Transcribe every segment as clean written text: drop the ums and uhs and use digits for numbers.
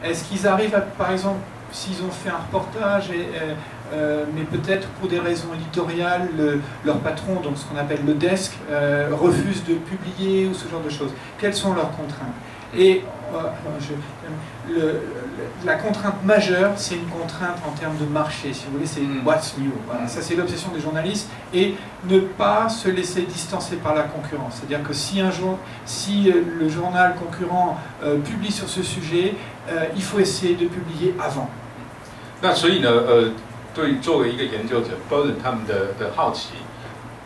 Est-ce qu'ils arrivent à, par exemple, s'ils ont fait un reportage, mais peut-être pour des raisons éditoriales, leur patron, donc ce qu'on appelle le desk, refuse de publier ou ce genre de choses. Quelles sont leurs contraintes? Et la contrainte majeure, c'est une contrainte en termes de marché, si vous voulez, c'est what's new. Voilà, ça, c'est l'obsession des journalistes, et ne pas se laisser distancer par la concurrence. C'est-à-dire que si le journal concurrent publie sur ce sujet, il faut essayer de publier avant. 那所以呢，作为一个研究者 ，Bowden 他们的好奇，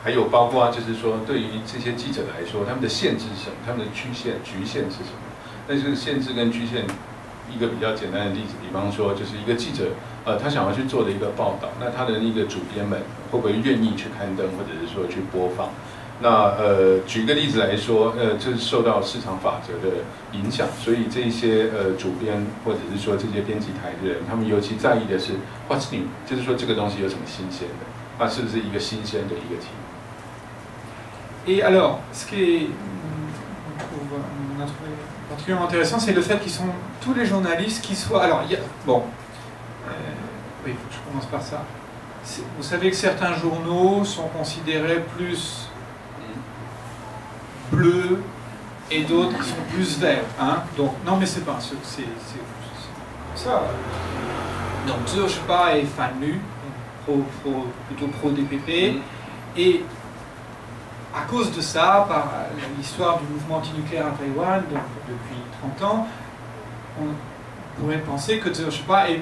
还有包括就是说，对于这些记者来说，他们的限制是什么？他们的局限是什么？那这个限制跟局限，一个比较简单的例子，比方说，就是一个记者，他想要去做的一个报道，那他的那个主编们会不会愿意去刊登，或者是说去播放？那举个例子来说，这是受到市场法则的影响，所以这些主编或者是说这些编辑台的人，他们尤其在意的是 what's new， 就是说这个东西有什么新鲜的，那是不是一个新鲜的一个题目 Et alors, ce qui est particulièrement intéressant, c'est le fait qu'ils sont tous les journalistes qui soient. Alors, oui, il faut que je commence par ça. Vous savez que certains journaux sont considérés plus bleus et d'autres qui sont plus verts. Hein? Donc, non, mais c'est pas c'est ça. Donc, Zurchba est fan nu, plutôt pro-DPP, et à cause de ça, par l'histoire du mouvement antinucléaire à Taïwan, donc depuis 30 ans, on pourrait penser que Zurchba est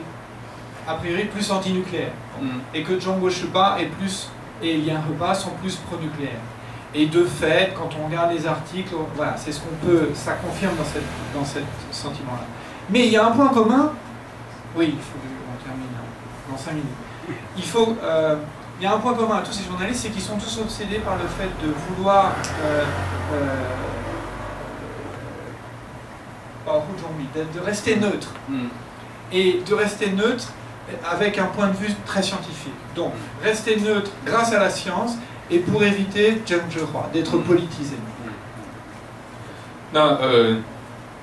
a priori plus antinucléaire, et que Zhongguo Sheba et Lian Heba sont plus pro-nucléaires. Et de fait, quand on regarde les articles, voilà, c'est ce qu'on peut, ça confirme dans ce sentiment-là. Mais il y a un point commun, oui, il faut qu'on termine dans 5 minutes. Il y a un point commun à tous ces journalistes, c'est qu'ils sont tous obsédés par le fait de vouloir de rester neutre. Et de rester neutre avec un point de vue très scientifique. Donc, rester neutre grâce à la science, et pour éviter d'être politisé. 那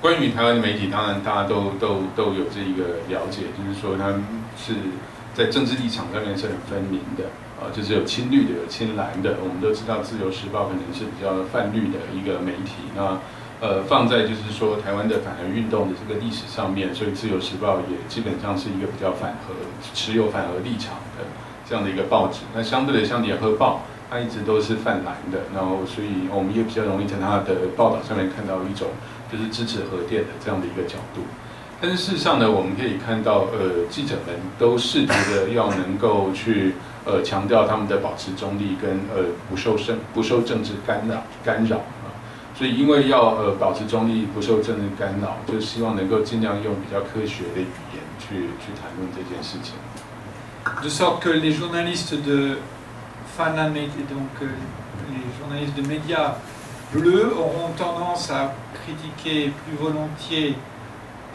关于台湾的媒体，当然大家都有这一个了解，就是说他们是在政治立场上面是很分明的，就是有亲绿的，有亲蓝的。我们都知道《自由时报》可能是比较泛绿的一个媒体，那放在就是说台湾的反核运动的这个历史上面，所以《自由时报》也基本上是一个比较持有反核立场的这样的一个报纸。那相对的，像《联合报》。它一直都是泛蓝的，然后所以我们也比较容易在它的报道上面看到一种就是支持核电的这样的一个角度。但是事实上呢，我们可以看到，记者们都试图的要能够去强调他们的保持中立跟不受政治干扰啊。所以因为要保持中立，不受政治干扰，就希望能够尽量用比较科学的语言去谈论这件事情。De sorte que les journalistes de Fanan, donc les journalistes de médias bleus auront tendance à critiquer plus volontiers,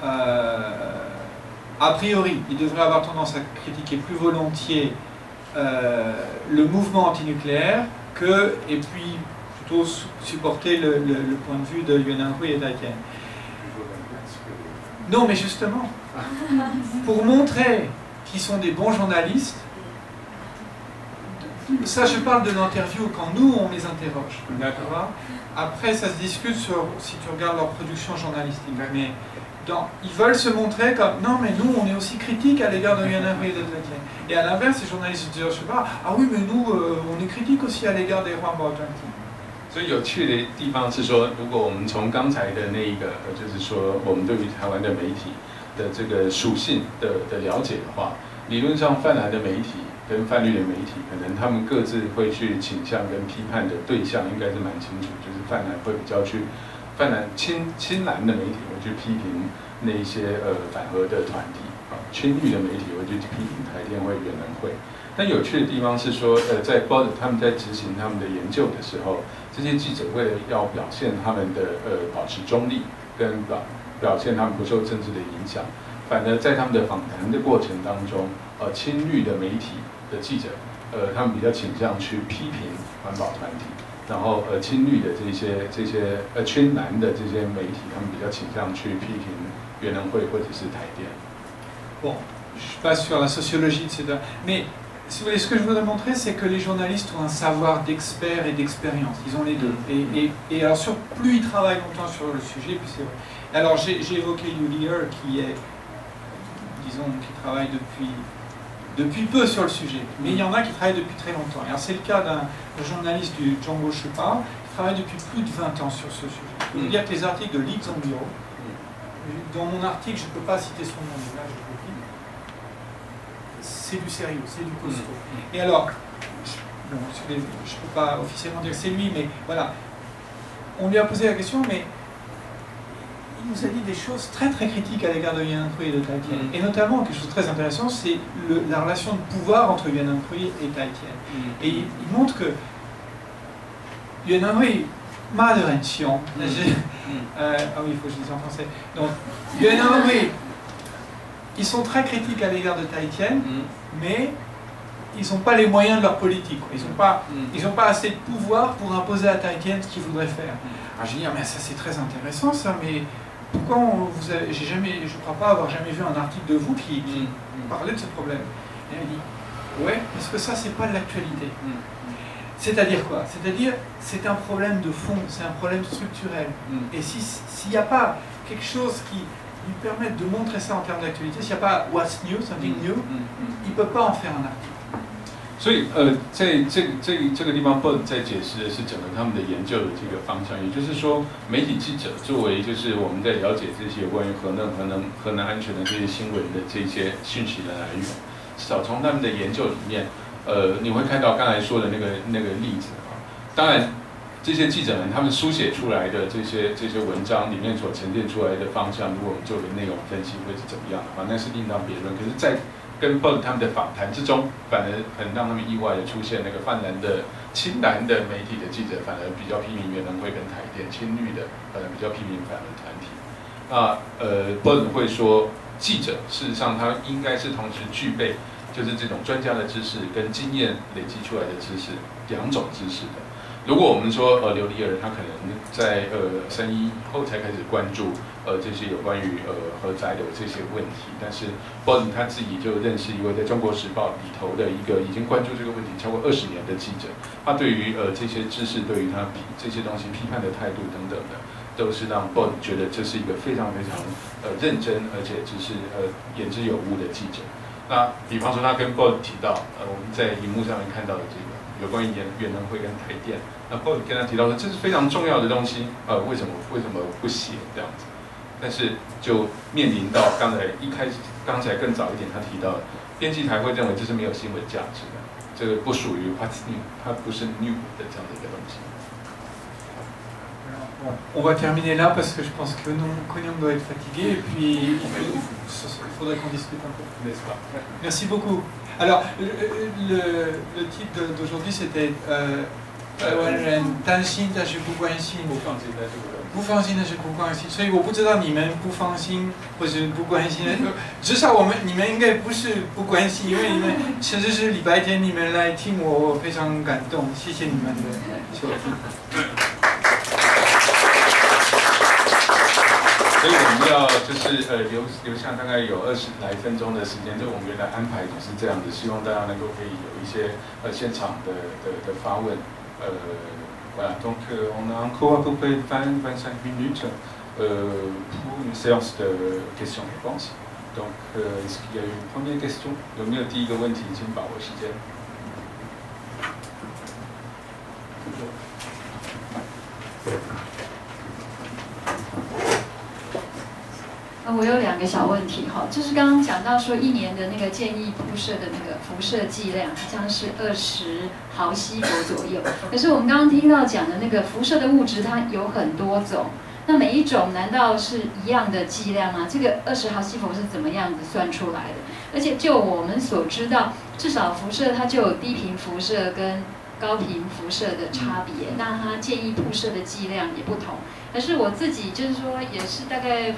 a priori, ils devraient avoir tendance à critiquer plus volontiers le mouvement antinucléaire et puis plutôt supporter le point de vue de Yuan Hui et d'Aïtian. Non, mais justement, pour montrer qu'ils sont des bons journalistes, ça, je parle de l'interview quand nous, on les interroge. D'accord. Après, ça se discute sur si tu regardes leur production journalistique. Mais ils veulent se montrer comme non, mais nous, on est aussi critiques à l'égard de Yuan Hui et de Zhang. Et à l'inverse, les journalistes disent, je sais pas, ah oui, mais nous, on est critiques aussi à l'égard des Huang Baozhang. 所以有趣的地方是说，如果我们从刚才的那一个，就是说我们对于台湾的媒体的这个属性的了解的话，理论上泛蓝的媒体跟泛绿的媒体，可能他们各自会去倾向跟批判的对象应该是蛮清楚，就是泛蓝会比较去泛蓝亲蓝的媒体会去批评那一些反核的团体啊，亲绿的媒体会去批评台电会、原能会。但有趣的地方是说，在他们在执行他们的研究的时候，这些记者为了要表现他们的保持中立，跟表现他们不受政治的影响，反而在他们的访谈的过程当中，亲绿的媒体的记者，他们比较倾向去批评环保团体，然后亲绿的这些亲蓝的这些媒体，他们比较倾向去批评原能会或者是台电。Bon, je suis pas sur la sociologie, etc. Mais si vous voulez, ce que je voudrais montrer, c'est que les journalistes ont un savoir d'expert et d'expérience. Ils ont les deux. Et alors, plus ils travaillent longtemps sur le sujet, plus c'est vrai. Alors, j'ai évoqué Yulier, qui est, disons, qui travaille depuis peu sur le sujet. Mais il y en a qui travaillent depuis très longtemps. Alors, c'est le cas d'un journaliste du Django Shupa, qui travaille depuis plus de 20 ans sur ce sujet. Je peux vous dire que les articles de Li Zhongbiro, dans mon article, je ne peux pas citer son nom, mais là, je le dis, c'est du sérieux, c'est du costaud. Et alors, je ne peux pas officiellement dire que c'est lui, mais voilà, on lui a posé la question, mais il nous a dit des choses très très critiques à l'égard de Yuan Hui et de Tai Tian. Et notamment, quelque chose de très intéressant, c'est la relation de pouvoir entre Yuan Hui et Tai Tian. Et il montre que Yuan Hui, ma de Renxion, ah oui, il faut que je dise en français. Donc, Yuan Hui, ils sont très critiques à l'égard de Tai Tian, mais ils n'ont pas les moyens de leur politique. Ils n'ont pas assez de pouvoir pour imposer à Tai Tian ce qu'ils voudraient faire. Alors je dis, mais ça c'est très intéressant ça, mais pourquoi vous avez, je ne crois pas avoir jamais vu un article de vous qui parlait de ce problème. Et elle dit, ouais, parce que ça c'est pas de l'actualité. C'est-à-dire quoi? C'est-à-dire, c'est un problème de fond, c'est un problème structurel. Et s'il n'y a pas quelque chose qui lui permette de montrer ça en termes d'actualité, s'il n'y a pas what's new, something new, il ne peut pas en faire un article. 所以在这个地方 ，Bud 在解释的是整个他们的研究的这个方向，也就是说，媒体记者作为就是我们在了解这些有关于核能安全的这些新闻的这些讯息的来源，至少从他们的研究里面，你会看到刚才说的那个例子啊。当然，这些记者们他们书写出来的这些文章里面所呈现出来的方向，如果我们做个内容分析会是怎么样的话，那是另当别论。可是，在跟 Bud 他们的访谈之中，反而很让他们意外的出现那个泛蓝的亲蓝的媒体的记者，反而比较批评原能会跟台电，亲绿的反而比较批评反蓝团体。那Bud 会说，记者事实上他应该是同时具备就是这种专家的知识跟经验累积出来的知识两种知识的。如果我们说刘立尔他可能在3·11以后才开始关注这些有关于核载的这些问题，但是 Bud 他自己就认识一位在中国时报里头的一个已经关注这个问题超过20年的记者，他对于这些知识对于他这些东西批判的态度等等的，都是让 Bud 觉得这是一个非常非常认真而且只是言之有物的记者。那比方说他跟 Bud 提到我们在荧幕上面看到的这个有关于原能会跟台电，那 Bud 跟他提到说这是非常重要的东西，为什么不写这样子？但是就面临到刚才更早一点他提到的，编辑台会认为这是没有新闻价值的，这个不属于 What's New， 它不是 new 的这样的一个东西。Bon, on va terminer là parce que je pense que Konyang doit être fatigué et puis il faudrait qu'on discute un peu. N'est-ce pas? Merci beaucoup. Alors, le titre d'aujourd'hui c'était 台湾人担心但是不关心，不放心但是不关心，所以我不知道你们不放心或是不关心，至少你们应该不是不关心，因为你们甚至是礼拜天你们来听我非常感动，谢谢你们的收听。所以我们要就是留下大概有20来分钟的时间，就我们原来安排就是这样子，希望大家能够可以有一些现场的发问。Voilà, donc on a encore à peu près 20-25 minutes pour une séance de questions-réponses. Donc, est-ce qu'il y a une première question? 有没有第一个问题？请把握时间。我有2个小问题哈，就是刚刚讲到说1年的那个建议铺设的那个辐射剂量好像是20毫西弗左右，可是我们刚刚听到讲的那个辐射的物质它有很多种，那每一种难道是一样的剂量吗？这个20毫西弗是怎么样子算出来的？而且就我们所知道，至少辐射它就有低频辐射跟高频辐射的差别，那它建议铺设的剂量也不同。可是我自己就是说也是大概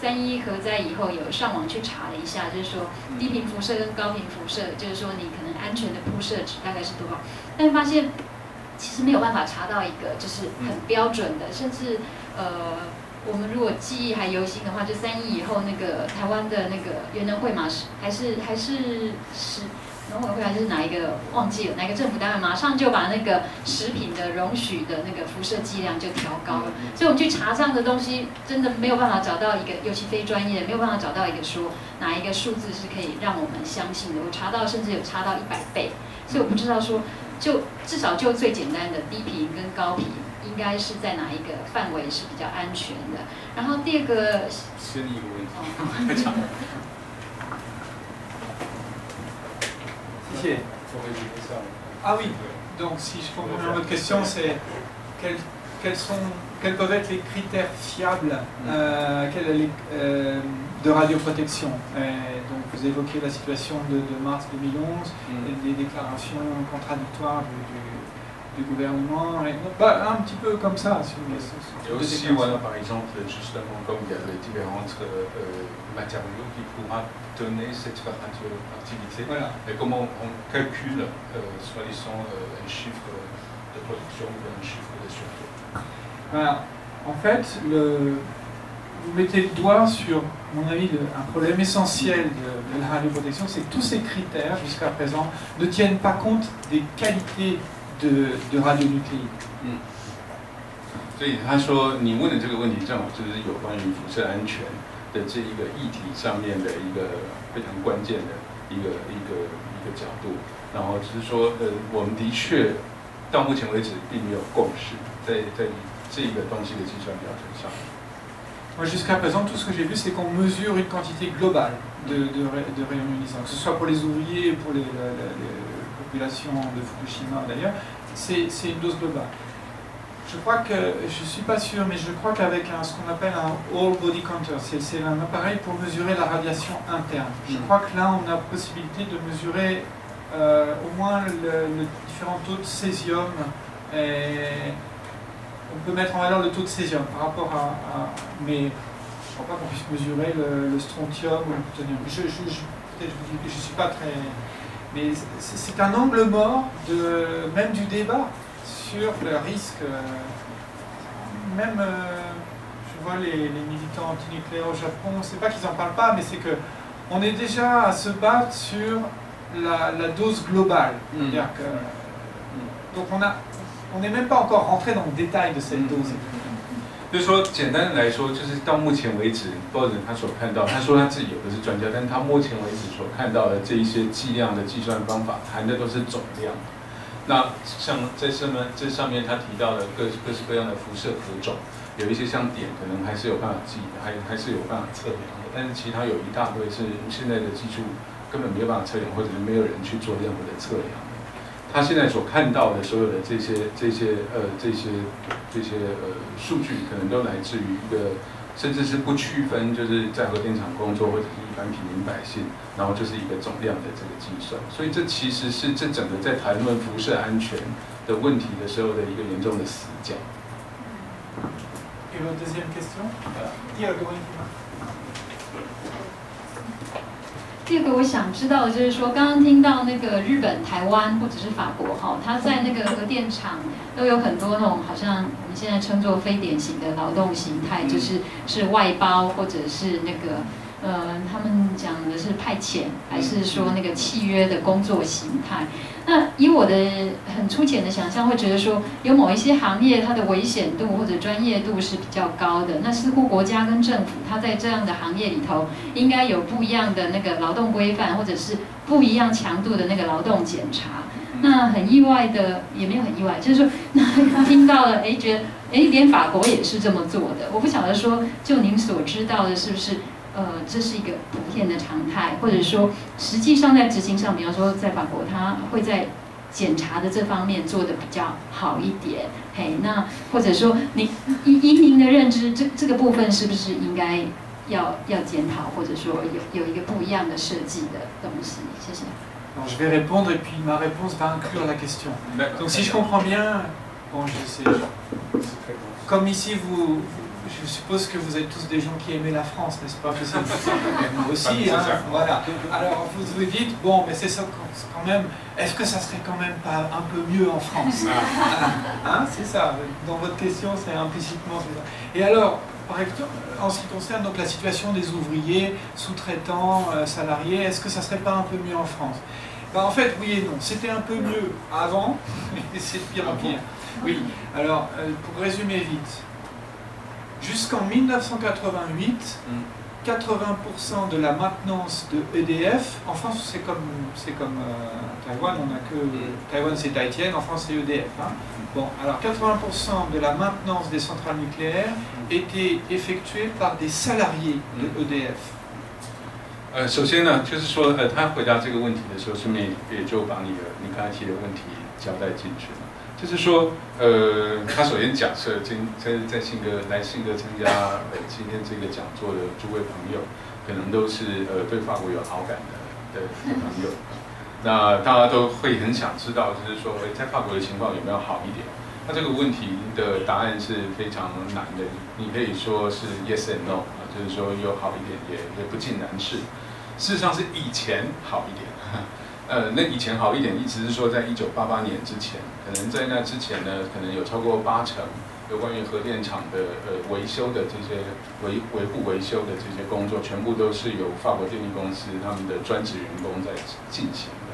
3·11核灾以后有上网去查了一下，就是说低频辐射跟高频辐射，就是说你可能安全的铺设值大概是多少，但是发现其实没有办法查到一个就是很标准的，甚至我们如果记忆还犹新的话，就3亿以后那个台湾的那个原能会嘛，还是农委会还是哪一个忘记了，哪个政府单位马上就把那个食品的容许的那个辐射剂量就调高了，所以我们去查这样的东西，真的没有办法找到一个，尤其非专业的没有办法找到一个说哪一个数字是可以让我们相信的。我查到甚至有查到100倍，所以我不知道说，就至少就最简单的低频跟高频，应该是在哪一个范围是比较安全的。然后第二个，先一个问题，谢谢。Ah oui, donc si je comprends bien votre question, c'est quels peuvent être les critères fiables de radioprotection. Donc vous évoquez la situation de mars 2011 et des déclarations contradictoires du gouvernement. Un petit peu comme ça. Et aussi, voilà, par exemple, justement, comme il y a les différentes matériaux qui pourra donner cette radioactivité, voilà. Et comment on calcule, soi-disant, un chiffre de production ou un chiffre de sûreté. Voilà. En fait, vous mettez le doigt sur, à mon avis, un problème essentiel de la radioprotection, c'est que tous ces critères, jusqu'à présent, ne tiennent pas compte des qualités de radionucléides. 所以他说，你问的这个问题正好就是有关于辐射安全的这一个议题上面的一个非常关键的一个角度。然后就是说，我们的确到目前为止并没有共识，在这个东西的计算标准上。Moi, jusqu'à présent, tout ce que j'ai vu, c'est qu'on mesure une quantité globale de rayons ionisants, que ce soit pour les ouvriers, pour les populations de Fukushima d'ailleurs, c'est une dose globale. Je crois que, je ne suis pas sûr, mais je crois qu'avec ce qu'on appelle un whole body counter, c'est un appareil pour mesurer la radiation interne. Je crois que là, on a la possibilité de mesurer au moins le différent taux de césium. Et on peut mettre en valeur le taux de césium par rapport mais je ne crois pas qu'on puisse mesurer le strontium ou le plutonium. Peut-être je ne suis pas très... Mais c'est un angle mort même du débat sur le risque. Même, je vois les militants antinucléaires au Japon, c'est pas qu'ils n'en parlent pas, mais c'est qu'on est déjà à se battre sur la dose globale. C'est-à-dire que, donc on n'est même pas encore rentré dans le détail de cette dose. 就是说，简单的来说，就是到目前为止，鲍人他所看到，他说他自己也不是专家，但是他目前为止所看到的这一些剂量的计算方法，含的都是总量。那像在这上面他提到的各式各样的辐射可种，有一些像碘可能还是有办法记，还是有办法测量的，但是其他有一大堆是现在的技术根本没有办法测量，或者是没有人去做任何的测量。他现在所看到的所有的这些数据，可能都来自于一个，甚至是不区分，就是在核电厂工作或者是一般平民百姓，然后就是一个总量的这个计算。所以这其实是这整个在谈论辐射安全的问题的时候的一个严重的死角。Et votre deuxième question? 第二个问题吗？第二个我想知道的就是说，刚刚听到那个日本、台湾或者是法国哈，它在那个核电厂都有很多那种好像我们现在称作非典型的劳动形态，就是外包或者是那个他们讲的是派遣，还是说那个契约的工作形态？那以我的很粗浅的想象，会觉得说有某一些行业它的危险度或者专业度是比较高的，那似乎国家跟政府它在这样的行业里头应该有不一样的那个劳动规范，或者是不一样强度的那个劳动检查。那很意外的，也没有很意外，就是说听到了，觉得连法国也是这么做的。我不晓得说，就您所知道的，是不是？这是一个普遍的常态，或者说实际上在执行上，比方说在法国，它会在检查的这方面做得比较好一点。那或者说以您的认知，这个部分是不是应该要检讨，或者说有一个不一样的设计的东西？谢谢。Alors, je vais répondre et puis ma réponse va inclure la question. Donc si je comprends bien, bon, je sais, comme ici vous je suppose que vous êtes tous des gens qui aimaient la France, n'est-ce pas? Moi aussi, hein, voilà. Alors vous vous dites, bon, mais c'est ça quand même, est-ce que ça serait quand même pas un peu mieux en France? Hein, c'est ça, dans votre question, c'est implicitement ça. Et alors, par exemple, en ce qui concerne donc, la situation des ouvriers, sous-traitants, salariés, est-ce que ça serait pas un peu mieux en France? Ben, en fait, oui et non. C'était un peu mieux avant, mais c'est de pire en pire. Oui, alors, pour résumer vite, jusqu'en 1988, 80% de la maintenance de EDF, en France c'est comme Taïwan, on a que Taïwan c'est Taïtienne, en France c'est EDF. Hein. Bon, alors 80% de la maintenance des centrales nucléaires était effectuée par des salariés de EDF. 首先呢，就是说，他回答这个问题的时候，顺便也就把你刚才提的问题交代进去了。就是说，他首先假设在信哥参加今天这个讲座的诸位朋友，可能都是对法国有好感的朋友。那大家都会很想知道，就是说，在法国的情况有没有好一点？那这个问题的答案是非常难的，你可以说是 yes and no 啊，就是说有好一点，也不尽然是。事实上是以前好一点，那以前好一点，意思是说在1988年之前，可能在那之前呢，可能有超过80%有关于核电厂的维修的这些维护维修的这些工作，全部都是由法国电力公司他们的专职员工在进行的。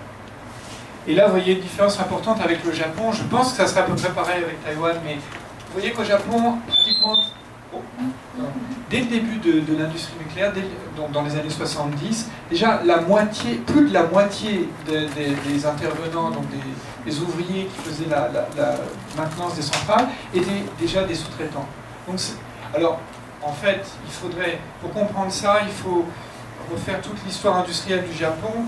Et là, vous voyez une différence importante avec le Japon. Je pense que ça serait à peu près pareil avec Taïwan, mais vous voyez qu'au Japon, pratiquement, dès le début de l'industrie nucléaire, donc dans les années 70, déjà plus de la moitié des intervenants, donc des ouvriers qui faisaient la maintenance des centrales, étaient déjà des sous-traitants. Alors, en fait, pour comprendre ça, il faut refaire toute l'histoire industrielle du Japon.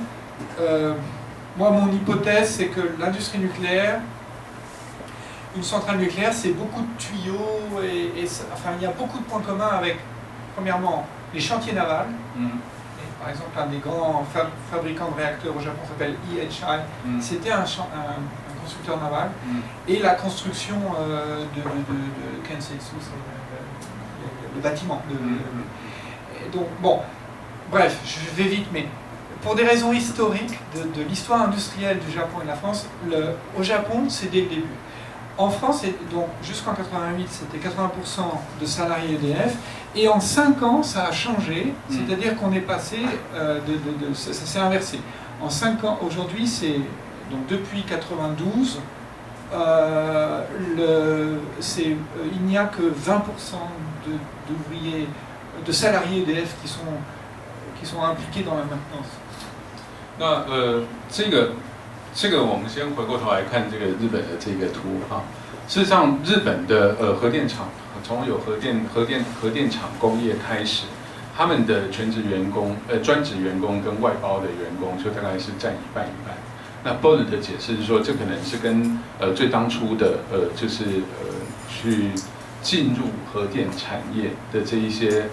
Moi, mon hypothèse, c'est que l'industrie nucléaire, une centrale nucléaire, c'est beaucoup de tuyaux enfin, il y a beaucoup de points communs avec, premièrement, les chantiers navals. Et, par exemple, un des grands fabricants de réacteurs au Japon s'appelle EHI. C'était un constructeur naval. Et la construction de Kensetsu, le bâtiment. Donc, bon, bref, je vais vite, mais pour des raisons historiques de l'histoire industrielle du Japon et de la France, au Japon, c'est dès le début. En France, donc jusqu'en 88, c'était 80% de salariés EDF, et en 5 ans, ça a changé, c'est-à-dire qu'on est passé, ça s'est inversé. En 5 ans, aujourd'hui, c'est donc depuis 92, il n'y a que 20% d'ouvriers, de salariés EDF qui sont impliqués dans la maintenance. 那这个我们先回过头来看这个日本的这个图哈。事实上，日本的核电厂从有核电厂工业开始，他们的全职员工、专职员工跟外包的员工就大概是占一半一半。那 Bold 的解释是说，这可能是跟最当初的就是去进入核电产业的这些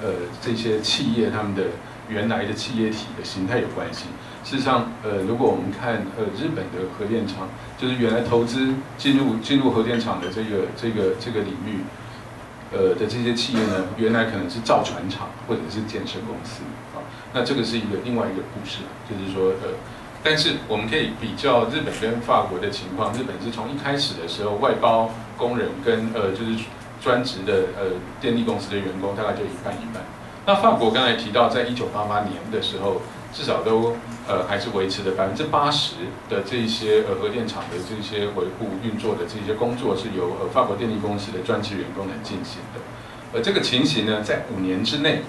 企业他们的原来的企业体的形态有关系。事实上，如果我们看日本的核电厂，就是原来投资进入核电厂的这个领域，的这些企业呢，原来可能是造船厂或者是建设公司啊。那这个是另外一个故事，就是说但是我们可以比较日本跟法国的情况，日本是从一开始的时候，外包工人跟就是专职的电力公司的员工大概就一半一半。那法国刚才提到，在1988年的时候，至少都还是维持了80%的这些核电厂的这些维护运作的这些工作是由法国电力公司的专职员工来进行的。这个情形呢，在5年之内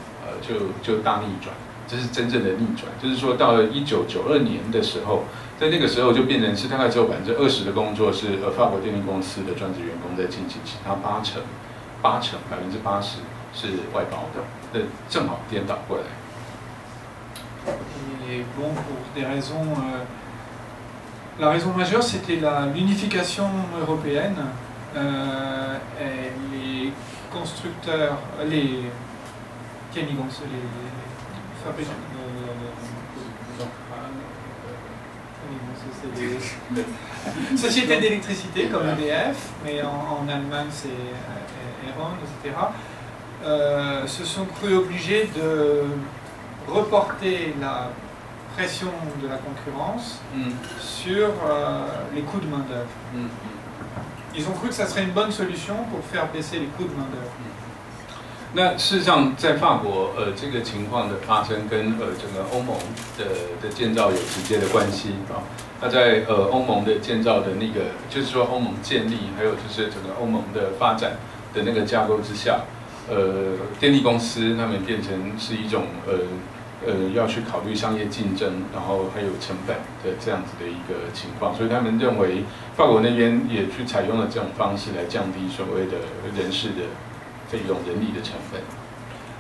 就大逆转，这是真正的逆转。就是说，到了1992年的时候，在那个时候就变成是大概只有20%的工作是法国电力公司的专职员工在进行，其他80%是外包的，正好颠倒过来。Et bon, pour des raisons, la raison majeure, c'était l'unification européenne. Et les constructeurs, les fabricants de sociétés d'électricité comme EDF, mais en Allemagne c'est E.ON, etc. se sont crus obligés de reporter la pression de la concurrence sur les coûts de main-d'œuvre. Ils ont cru que ça serait une bonne solution pour faire baisser les coûts de main-d'œuvre. 那事实上，在法国，这个情况的发生跟整个欧盟的建造有直接的关系啊。那在欧盟的建造的那个，就是说欧盟建立，还有就是整个欧盟的发展的那个架构之下，电力公司他们变成是一种要去考虑商业竞争，然后还有成本的这样子的一个情况，所以他们认为法国那边也去采用了这种方式来降低所谓的人事的费用、人力的成本。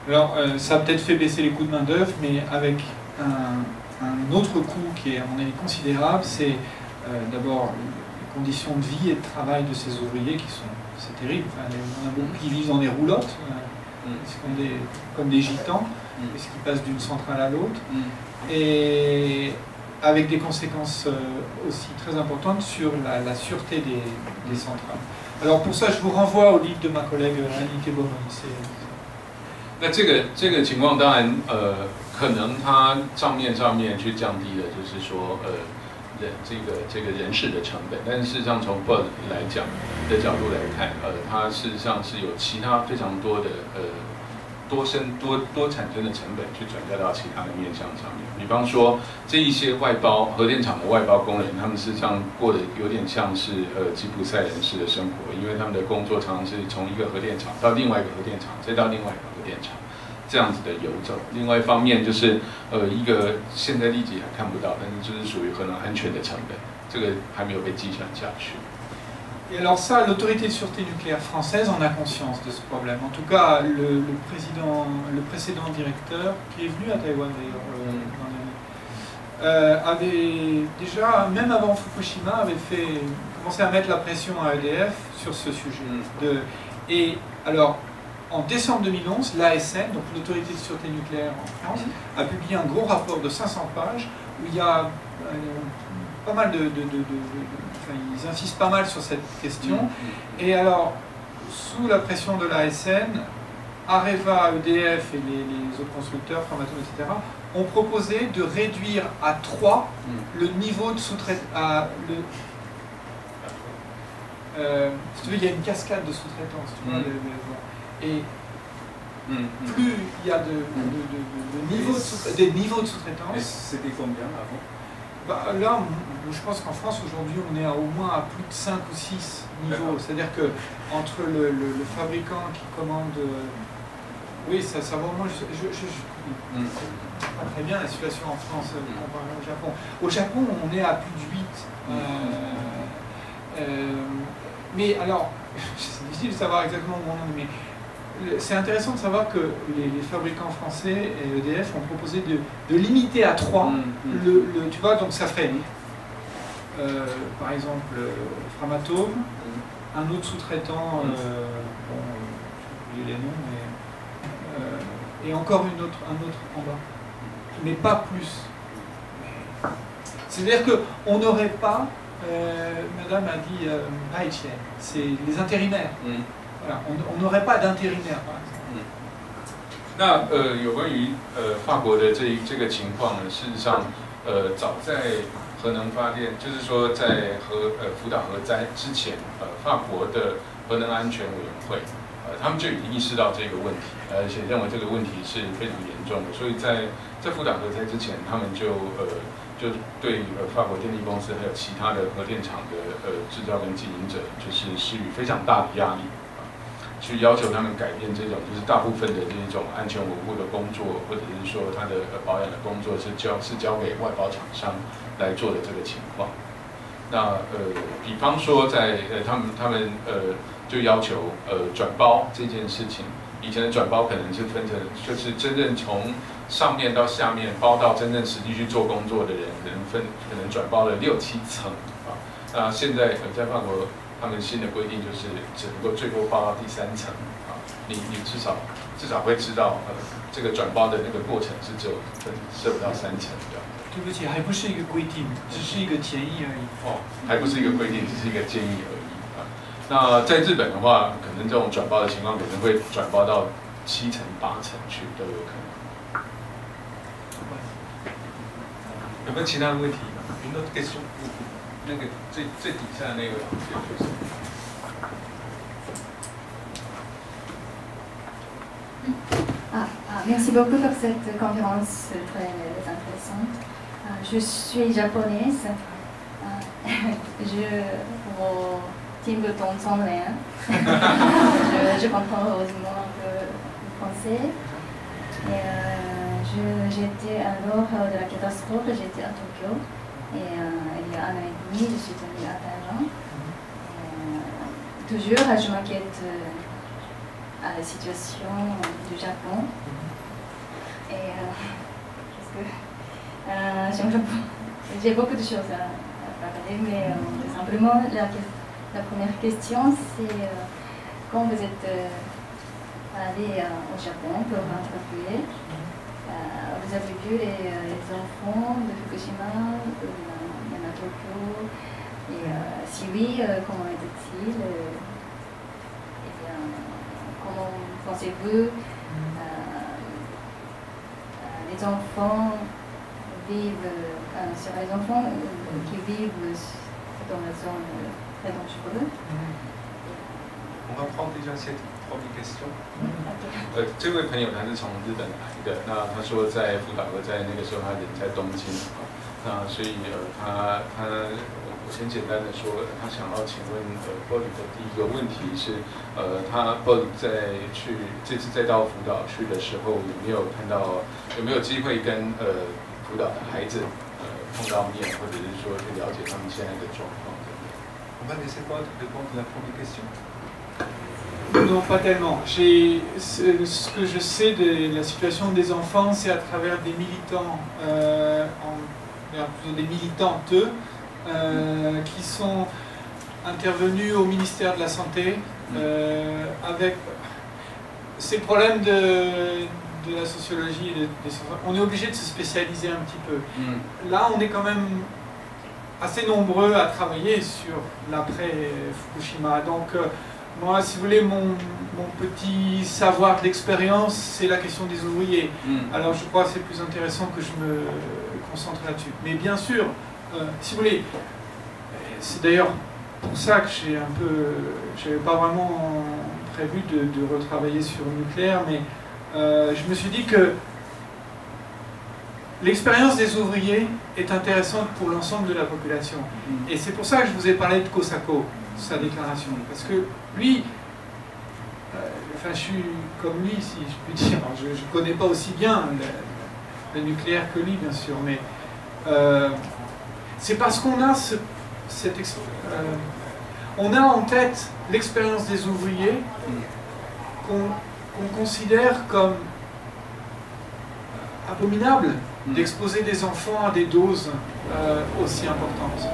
Alors, ça a peut-être fait baisser les coûts de main-d'œuvre, mais avec un autre coût qui est, à mon avis, considérable, c'est d'abord les conditions de vie et de travail de ces ouvriers qui sont, c'est terrible. Enfin, on a beaucoup qui vivent dans des roulottes, comme des gitans, parce qu'ils passent d'une centrale à l'autre, et avec des conséquences aussi très importantes sur la sûreté des centrales. Alors pour ça, je vous renvoie au livre de ma collègue Annie Bowman. 那这个情况当然可能它账面上面去降低了，就是说这个人事的成本，但是事实上从 Bud 来讲的角度来看，它事实上是有其他非常多的多产生的成本去转嫁到其他的面向上面。比方说这一些外包核电厂的外包工人，他们事实上过得有点像是吉普赛人士的生活，因为他们的工作常常是从一个核电厂到另外一个核电厂，再到另外一个核电厂，这样子的游走。另外一方面就是一个现在立即还看不到，但是就是属于核能安全的成本，这个还没有被计算下去。Et alors ça, l'autorité de sûreté nucléaire française en a conscience de ce problème. En tout cas, le précédent directeur, qui est venu à Taïwan d'ailleurs, avait déjà, même avant Fukushima, avait commencé à mettre la pression à EDF sur ce sujet. Et alors, en décembre 2011, l'ASN, donc l'autorité de sûreté nucléaire en France, a publié un gros rapport de 500 pages où il y a pas mal ils insistent pas mal sur cette question. Et alors, sous la pression de l'ASN, Areva, EDF et les autres constructeurs, Framatome, etc., ont proposé de réduire à 3 le niveau de sous-traitance. Si tu veux, il y a une cascade de sous-traitance. Et plus il y a des niveaux de sous-traitance. C'était combien avant? Là, je pense qu'en France aujourd'hui on est au moins à plus de 5 ou 6 niveaux. C'est-à-dire que entre le fabricant qui commande, oui, ça va au moins. Je pas très bien la situation en France comparée au Japon. Au Japon, on est à plus de 8. Mais alors, c'est difficile de savoir exactement où on en est, mais c'est intéressant de savoir que les fabricants français et EDF ont proposé de limiter à 3 tu vois, donc ça ferait par exemple Framatome, un autre sous-traitant, bon, j'ai oublié les noms, mais, et encore un autre en bas, mais pas plus. C'est-à-dire qu'on n'aurait pas, madame a dit Haïtien, c'est les intérimaires. Voilà, on n'aurait pas d'intérimaire, par exemple. 那有关于法国的这个情况呢，事实上早在核能发电，就是说在福岛核灾之前，法国的核能安全委员会，他们就已经意识到这个问题，而且认为这个问题是非常严重的，所以在福岛核灾之前，他们就对法国电力公司还有其他的核电厂的制造跟经营者，就是施予非常大的压力。去要求他们改变这种就是大部分的这种安全维护的工作，或者是说他的保养的工作是交给外包厂商来做的这个情况。那比方说在他们就要求转包这件事情，以前的转包可能是分成就是真正从上面到下面包到真正实际去做工作的人，可能转包了6、7层啊。那现在在法国。他们新的规定就是只能够最多包到第3层啊，你至少会知道这个转包的那个过程是只有设不到3层的。对不起，还不是一个规定，只是一个建议而已。哦，还不是一个规定，只是一个建议而已啊。那在日本的话，可能这种转包的情况可能会转包到7成8成去都有可能。有没有其他的问题？有没有可以说那个最底下那个就是。Merci beaucoup pour cette conférence très intéressante. Je suis japonaise. Mon team de tonton rien. Je comprends heureusement un peu le français. J'étais alors de la catastrophe, j'étais à Tokyo. Et il y a 1 an et demi, je suis venue à Taïwan. Toujours, je m'inquiète à la situation du Japon. Et parce que j'ai beaucoup de choses à parler, mais simplement la première question, c'est quand vous êtes allé au Japon pour interviewer, vous avez vu les enfants de Fukushima, il y en a Tokyo, et si oui, comment étaient-ils comment pensez-vous les enfants vivent sur les enfants qui vivent dans la zone très dangereuse. On va prendre déjà cette première question. 这位朋友他是从日本来的，那他说在福岛和在那个时候他人在东京，那所以我先简单的说，他想要请问Paul的第一个问题是，他Paul这次再到福岛去的时候，有没有机会跟福岛的孩子碰到面，或者是说去了解他们现在的状况？On va laisser Paul répondre à la première question. Non, pas tellement. Ce que je sais de la situation des enfants, c'est à travers des militants, plutôt des militantes, qui sont intervenus au ministère de la Santé avec ces problèmes de la sociologie. On est obligé de se spécialiser un petit peu. Là, on est quand même assez nombreux à travailler sur l'après-Fukushima. Donc, moi, si vous voulez, mon petit savoir d'expérience, c'est la question des ouvriers. Alors, je crois que c'est plus intéressant que je me concentre là-dessus. Mais bien sûr, si vous voulez, c'est d'ailleurs pour ça que j'avais pas vraiment prévu de retravailler sur le nucléaire, mais je me suis dit que l'expérience des ouvriers est intéressante pour l'ensemble de la population. Et c'est pour ça que je vous ai parlé de Kosako, sa déclaration. Parce que lui, enfin je suis comme lui, si je puis dire, je ne connais pas aussi bien le nucléaire que lui, bien sûr, mais c'est parce qu'on a on a en tête l'expérience des ouvriers qu'on considère comme abominable d'exposer des enfants à des doses aussi importantes.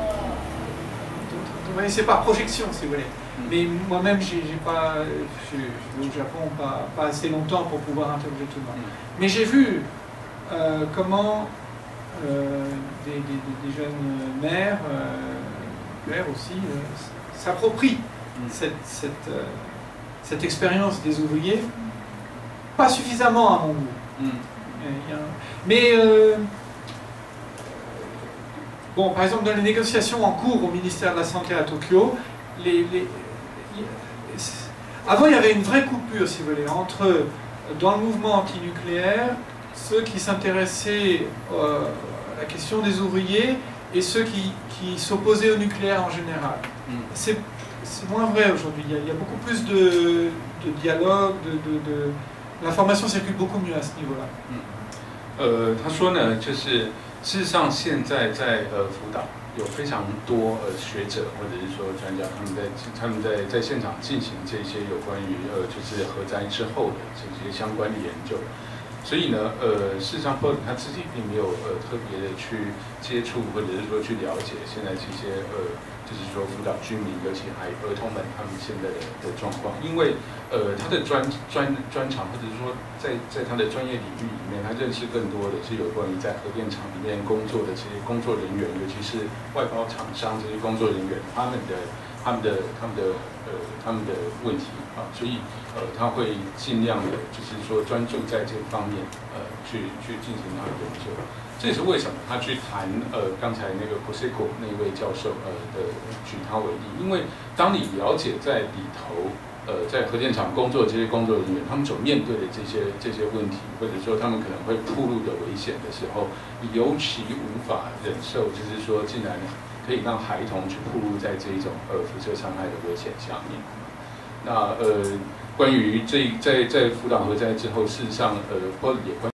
C'est par projection, si vous voulez. Mais moi-même, je suis au Japon pas assez longtemps pour pouvoir interroger tout le monde. Mais j'ai vu comment des jeunes mères, pères aussi, s'approprient cette expérience des ouvriers, pas suffisamment à mon goût. Mais bon, par exemple, dans les négociations en cours au ministère de la Santé à Tokyo, avant il y avait une vraie coupure, si vous voulez, entre, dans le mouvement antinucléaire, ceux qui s'intéressaient à la question des ouvriers et ceux qui s'opposaient au nucléaire en général. C'est moins vrai aujourd'hui, il y a beaucoup plus de dialogue, l'information circule beaucoup mieux à ce niveau-là. 他说呢，就是事实上现在在福岛有非常多学者或者是说专家，他们在现场进行这些有关于就是核灾之后的这些相关的研究。所以呢，事实上 Paul 他自己并没有特别的去接触或者是说去了解现在这些就是说福岛居民，尤其还有儿童们他们现在的状况，因为他的专长或者是说在他的专业领域里面，他认识更多的是有关于在核电厂里面工作的这些工作人员，尤其是外包厂商这些工作人员，他们的他们的问题啊，所以他会尽量的，就是说专注在这方面去进行他的研究。这也是为什么他去谈刚才那个 Prosecco 那一位教授的举他为例，因为当你了解在里头在核电厂工作这些工作人员他们所面对的这些问题，或者说他们可能会暴露的危险的时候，你尤其无法忍受，就是说竟然可以让孩童去暴露在这一种辐射伤害的危险下面。那关于在福岛核灾之后，事实上也关